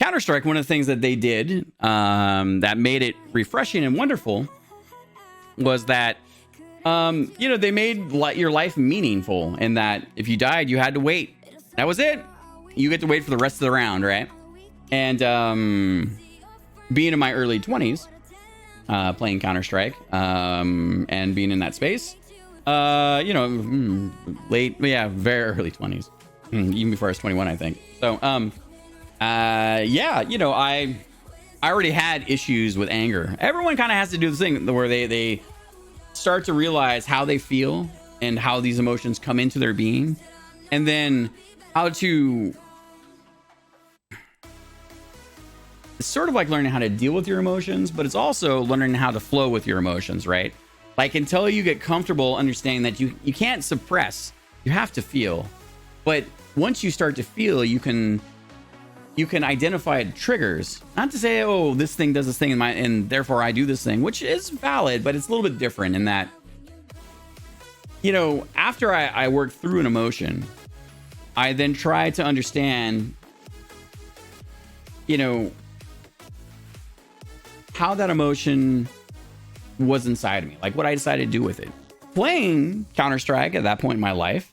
Counter-Strike, one of the things that they did that made it refreshing and wonderful was that, they made your life meaningful, in that if you died, you had to wait. That was it. You get to wait for the rest of the round, right? And being in my early 20s, playing Counter-Strike, and being in that space, very early 20s, even before I was 21, I think. So, I already had issues with anger. Everyone kind of has to do this thing where they start to realize how they feel and how these emotions come into their being, and then how to, it's sort of like learning how to deal with your emotions, but it's also learning how to flow with your emotions, right? Like, until you get comfortable understanding that you can't suppress, you have to feel. But once you start to feel, you can identify triggers. Not to say, oh, this thing does this thing and therefore I do this thing, which is valid, but it's a little bit different in that, after I work through an emotion, I then try to understand, how that emotion was inside of me, like what I decided to do with it. Playing Counter-Strike at that point in my life,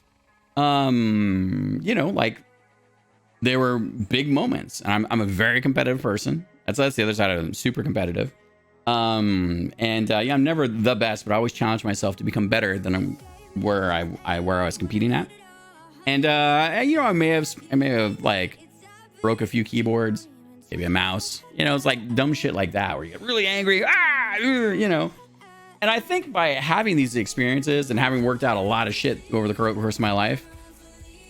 there were big moments. And I'm a very competitive person. That's the other side of it. I'm super competitive. I'm never the best, but I always challenge myself to become better than where I was competing at. And I may have like broke a few keyboards, maybe a mouse. It's like dumb shit like that where you get really angry. And I think by having these experiences and having worked out a lot of shit over the course of my life,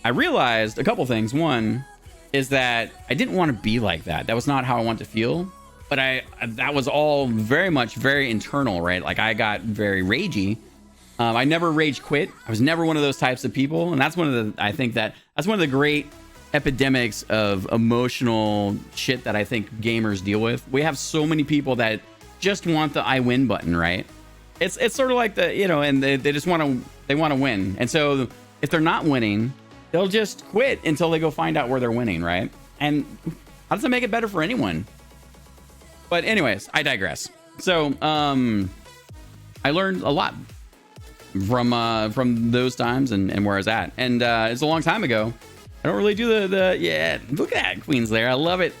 I realized a couple things. One is that I didn't want to be like that. That was not how I want to feel. But that was all very internal, right? Like, I got very ragey. I never rage quit. I was never one of those types of people. And that's one of the great epidemics of emotional shit that I think gamers deal with. We have so many people that just want the I win button, right? It's sort of like and they just want to win. And so if they're not winning, they'll just quit until they go find out where they're winning, right? And how does that make it better for anyone? But anyways, I digress. So I learned a lot from those times and where I was at. And it's a long time ago. I don't really do look at that, Queen's Lair. I love it.